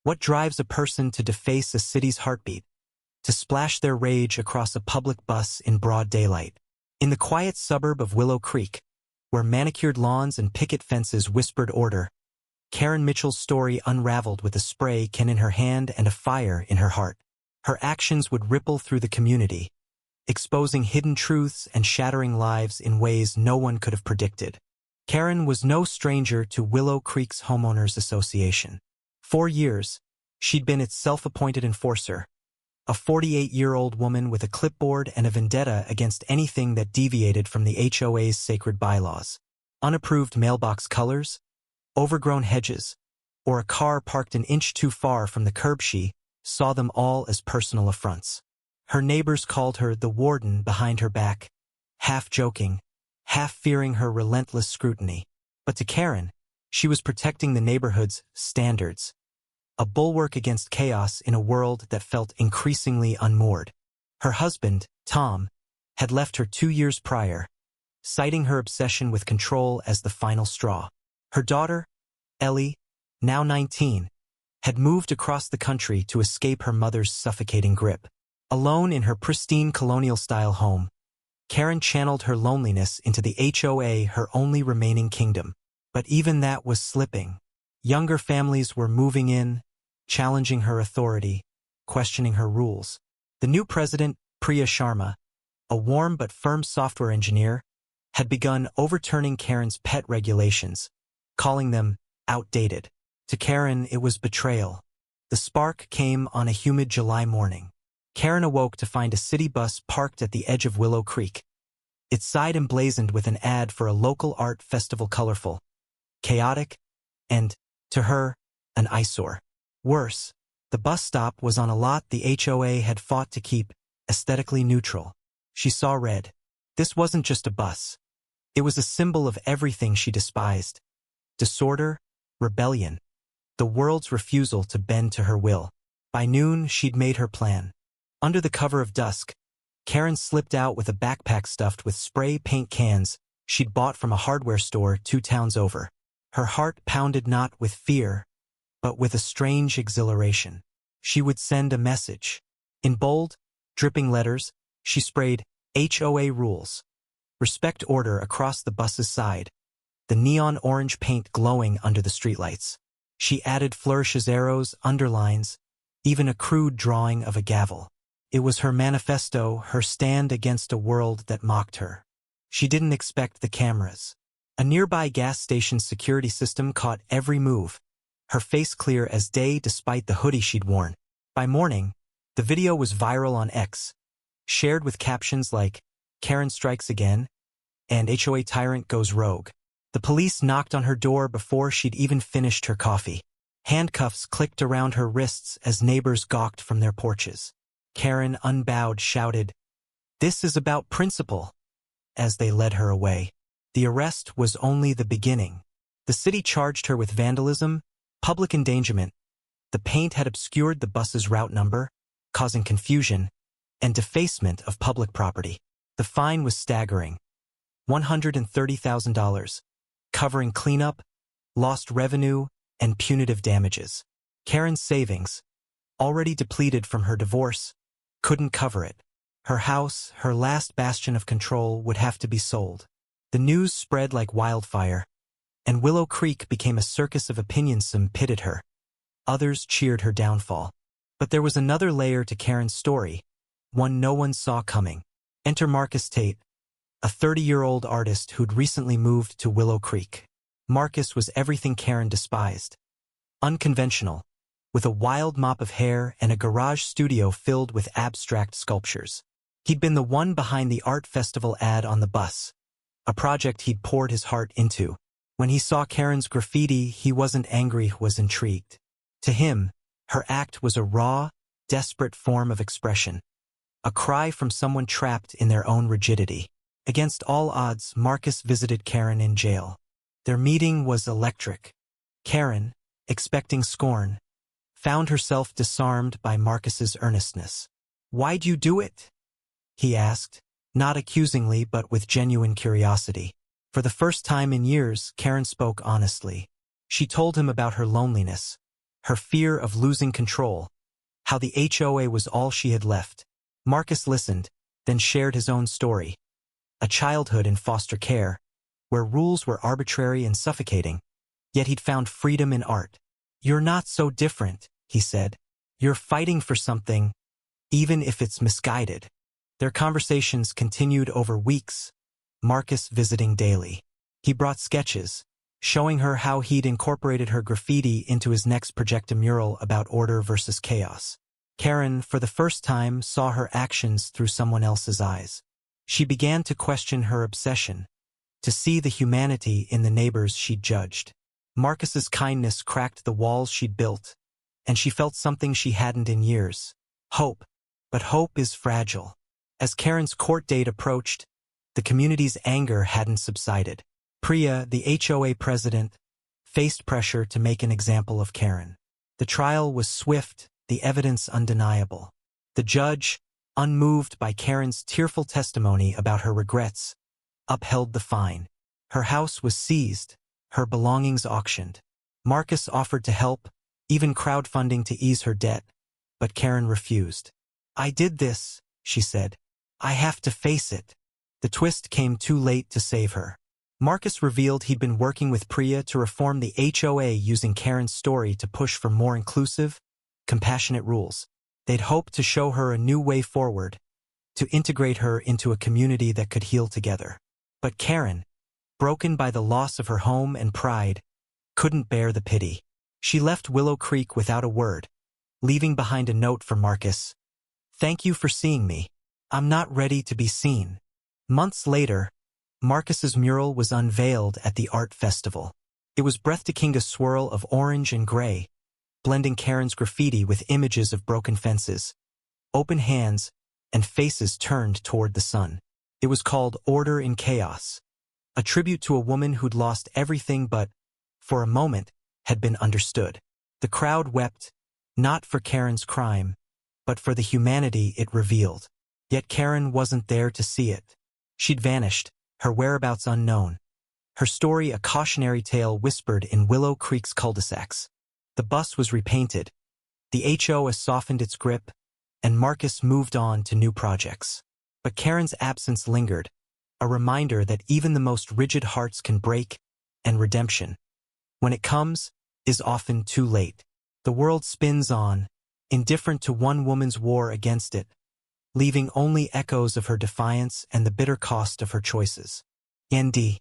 What drives a person to deface a city's heartbeat? To splash their rage across a public bus in broad daylight. In the quiet suburb of Willow Creek, where manicured lawns and picket fences whispered order, Karen Mitchell's story unraveled with a spray can in her hand and a fire in her heart. Her actions would ripple through the community, exposing hidden truths and shattering lives in ways no one could have predicted. Karen was no stranger to Willow Creek's Homeowners Association. For years, she'd been its self-appointed enforcer, a 48-year-old woman with a clipboard and a vendetta against anything that deviated from the HOA's sacred bylaws. Unapproved mailbox colors, overgrown hedges, or a car parked an inch too far from the curb, she saw them all as personal affronts. Her neighbors called her the warden behind her back, half joking, half fearing her relentless scrutiny. But to Karen, she was protecting the neighborhood's standards, a bulwark against chaos in a world that felt increasingly unmoored. Her husband, Tom, had left her 2 years prior, citing her obsession with control as the final straw. Her daughter, Ellie, now 19, had moved across the country to escape her mother's suffocating grip. Alone in her pristine colonial-style home, Karen channeled her loneliness into the HOA, her only remaining kingdom. But even that was slipping. Younger families were moving in, challenging her authority, questioning her rules. The new president, Priya Sharma, a warm but firm software engineer, had begun overturning Karen's pet regulations, calling them outdated. To Karen, it was betrayal. The spark came on a humid July morning. Karen awoke to find a city bus parked at the edge of Willow Creek, its side emblazoned with an ad for a local art festival, colorful, chaotic, and, to her, an eyesore. Worse, the bus stop was on a lot the HOA had fought to keep aesthetically neutral. She saw red. This wasn't just a bus. It was a symbol of everything she despised. Disorder, rebellion, the world's refusal to bend to her will. By noon, she'd made her plan. Under the cover of dusk, Karen slipped out with a backpack stuffed with spray paint cans she'd bought from a hardware store 2 towns over. Her heart pounded not with fear, but with a strange exhilaration. She would send a message. In bold, dripping letters, she sprayed HOA rules. Respect order across the bus's side, the neon orange paint glowing under the streetlights. She added flourishes, arrows, underlines, even a crude drawing of a gavel. It was her manifesto, her stand against a world that mocked her. She didn't expect the cameras. A nearby gas station's security system caught every move, her face clear as day despite the hoodie she'd worn. By morning, the video was viral on X, shared with captions like, "Karen strikes again," and "HOA tyrant goes rogue." The police knocked on her door before she'd even finished her coffee. Handcuffs clicked around her wrists as neighbors gawked from their porches. Karen, unbowed, shouted, "This is about principle," as they led her away. The arrest was only the beginning. The city charged her with vandalism, public endangerment. The paint had obscured the bus's route number, causing confusion, and defacement of public property. The fine was staggering, $130,000, covering cleanup, lost revenue, and punitive damages. Karen's savings, already depleted from her divorce, couldn't cover it. Her house, her last bastion of control, would have to be sold. The news spread like wildfire, and Willow Creek became a circus of opinions. Some pitted her. Others cheered her downfall. But there was another layer to Karen's story, one no one saw coming. Enter Marcus Tate, a 30-year-old artist who'd recently moved to Willow Creek. Marcus was everything Karen despised. Unconventional, with a wild mop of hair and a garage studio filled with abstract sculptures. He'd been the one behind the art festival ad on the bus, a project he'd poured his heart into. When he saw Karen's graffiti, he wasn't angry, he was intrigued. To him, her act was a raw, desperate form of expression, a cry from someone trapped in their own rigidity. Against all odds, Marcus visited Karen in jail. Their meeting was electric. Karen, expecting scorn, found herself disarmed by Marcus's earnestness. "Why'd you do it?" he asked, not accusingly but with genuine curiosity. For the first time in years, Karen spoke honestly. She told him about her loneliness, her fear of losing control, how the HOA was all she had left. Marcus listened, then shared his own story. A childhood in foster care, where rules were arbitrary and suffocating, yet he'd found freedom in art. "You're not so different," he said. "You're fighting for something, even if it's misguided." Their conversations continued over weeks, Marcus visiting daily. He brought sketches, showing her how he'd incorporated her graffiti into his next project, a mural about order versus chaos. Karen, for the first time, saw her actions through someone else's eyes. She began to question her obsession, to see the humanity in the neighbors she'd judged. Marcus's kindness cracked the walls she'd built, and she felt something she hadn't in years. Hope. But hope is fragile. As Karen's court date approached, the community's anger hadn't subsided. Priya, the HOA president, faced pressure to make an example of Karen. The trial was swift, the evidence undeniable. The judge, unmoved by Karen's tearful testimony about her regrets, upheld the fine. Her house was seized, her belongings auctioned. Marcus offered to help, even crowdfunding to ease her debt, but Karen refused. "I did this," she said. "I have to face it." The twist came too late to save her. Marcus revealed he'd been working with Priya to reform the HOA using Karen's story to push for more inclusive, compassionate rules. They'd hoped to show her a new way forward, to integrate her into a community that could heal together. But Karen, broken by the loss of her home and pride, couldn't bear the pity. She left Willow Creek without a word, leaving behind a note for Marcus. "Thank you for seeing me. I'm not ready to be seen." Months later, Marcus's mural was unveiled at the art festival. It was breathtaking, a swirl of orange and gray, blending Karen's graffiti with images of broken fences, open hands, and faces turned toward the sun. It was called Order in Chaos, a tribute to a woman who'd lost everything but, for a moment, had been understood. The crowd wept, not for Karen's crime, but for the humanity it revealed. Yet Karen wasn't there to see it. She'd vanished, her whereabouts unknown. Her story a cautionary tale whispered in Willow Creek's cul-de-sacs. The bus was repainted, the HOA softened its grip, and Marcus moved on to new projects. But Karen's absence lingered, a reminder that even the most rigid hearts can break, and redemption, when it comes, is often too late. The world spins on, indifferent to one woman's war against it, leaving only echoes of her defiance and the bitter cost of her choices. ND.